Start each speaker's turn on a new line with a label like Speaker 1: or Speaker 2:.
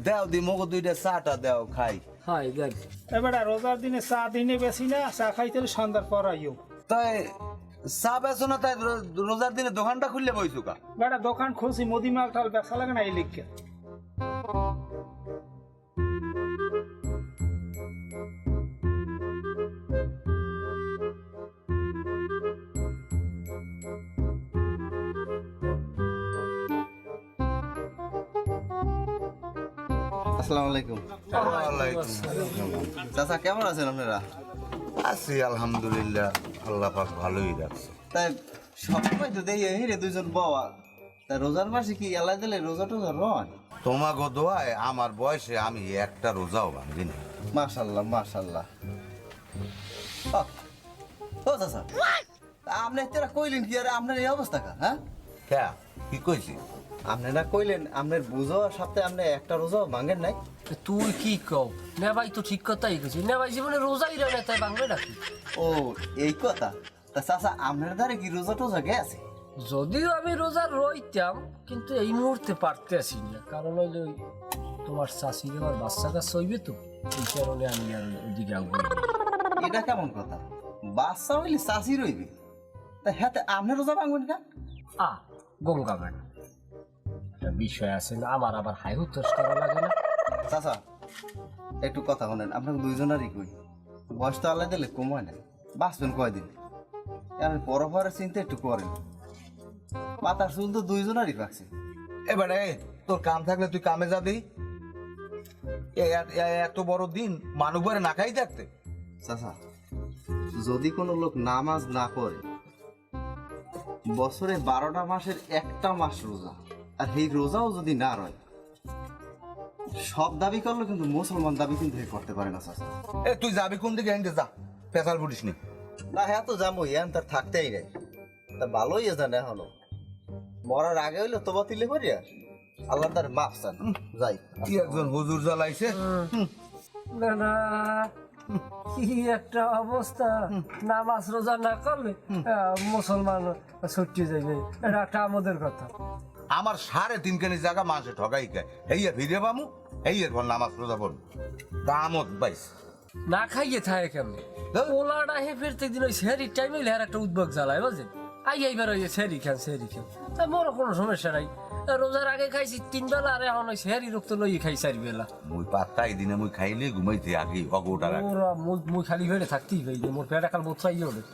Speaker 1: দেও দি মগো দুইটা চাটা দেও খাই।
Speaker 2: হাই দেখ
Speaker 3: এবারে রোজার দিনে চা দিনে বেশি না, চা খাইতে সন্ধ্যার পর আইও।
Speaker 1: তাই চা বেছো না, তাই রোজার দিনে দোকানটা খুললে বইছো কা?
Speaker 3: বেটা দোকান খুলছি, মুদি মাল টাল ব্যবসা লাগে না এই লিখকে।
Speaker 1: আসসালামু আলাইকুম।
Speaker 4: ওয়ালাইকুম
Speaker 1: চাচা কেমন আছেন আপনারা?
Speaker 4: আছি আলহামদুলিল্লাহ, আল্লাহ পাক ভালোই রাখছে।
Speaker 1: তাই সবসময় তো দেই রে দুইজন বাবা, তা রোজার মাসে কি এলাই দিলে রোজা টোজা রয়?
Speaker 4: তোমাকে দোয়ায় আমার বয়সে আমি একটা রোজাও ভাঙি না।
Speaker 1: মাশাল্লাহ মাশাল্লাহ। ও চাচা, আপনি তেরা কইলেন কি আরে আপনার এই অবস্থা কা? হ্যাঁ
Speaker 4: হ্যাঁ, কি কইছি?
Speaker 1: আপনারা কইলেন আপনার বুঝো সপ্তাহে আপনি একটা রোজাও ভাঙেন নাই।
Speaker 2: তুই কি কও? নেবাই তো ঠিক কথাই কইছি, নেবাই জীবনে রোজাই রে না, তাই বাংলা নাকি?
Speaker 1: ও এই কথা। তা চাচা আপনার ধারে কি রোজা টোজা গেছে?
Speaker 2: যদিও আমি রোজা রইতাম, কিন্তু এই মুহূর্তে পারতে আসি না, কারণ হইলে ওই তোমার শাশির আমার বাচ্চা কাছে হইবে তো, এই কারণে আমি আর ওইদিকে আগ্রহী না।
Speaker 1: এটা কেমন কথা? বাচ্চা হইলে চাষি রইবে, তা হ্যাঁ আপনি রোজা ভাঙবেন না?
Speaker 2: গঙ্গা ম্যাডাম, একটা বিষয় আছে না, আমার আবার হাই হুতোষ করা লাগে না।
Speaker 1: চাচা একটু কথা বলেন, আপনাকে দুইজনারই কই বয়স তো আল্লাহ দিলে কম হয় না, বাঁচবেন কয়দিন? আমি পরপরের চিন্তা একটু করেন, মাথার চুল তো দুইজনারই পাকছে।
Speaker 4: এবারে তোর কাম থাকলে তুই কামে যাবি, এত বড় দিন মানুষ বারে না খাই থাকতে।
Speaker 1: চাচা যদি কোনো লোক নামাজ না পড়ে, বছরে 12টা মাসের একটা মাস রোজা, আর এই রোজাও যদি না রয়, সব দাবি করলে কিন্তু মুসলমান দাবি কিন্তু করতে পারে না চাচা।
Speaker 4: তুই যাবি কোন দিকে? এনতে যা, পেশাল বুড়িস নি।
Speaker 1: না হ্যাঁ তো যাবো, ইয়ান তার থাকতেই নেই, তা ভালোই জানে এখনো, মরার আগে হইলো তোবা তিলে করিয়া আল্লাহ তার মাফ চান। যাই
Speaker 4: কি একজন হুজুর জ্বালাইছে।
Speaker 2: না না, কি একটা অবস্থা! নামাজ রোজা না করলে মুসলমান ছুটি যাবে, এটা একটা আমাদের কথা।
Speaker 4: আমার 3.5 কেজি জায়গা মাসে ঠকাই খায়, হেইয়া ফিরে পামু, হেইয়ের পর নামাজ রোজা পড়বো, দামত বাইস।
Speaker 2: না খাইয়ে থাকে কেমনি? ওলাটা হে ফেরতে দিন ওই সেহরির টাইমে লেহার একটা উদ্যোগ জ্বালায়, বুঝলেন? এইবার ওই সেহরি খান তা মোরও কোনো সমস্যা নাই। রোজার আগে খাইছি 3 বেলা, আর এখন ওই সেহরি রক্ত লই খাই 4 বেলা।
Speaker 4: মুই পাত্তাই দিনে মুই খাইলে ঘুমাইতে আগে অগোটার আগে।
Speaker 2: মুই খালি হয়ে থাকতেই পাই, মোর পেটা কাল বোধ চাইলে ওদের।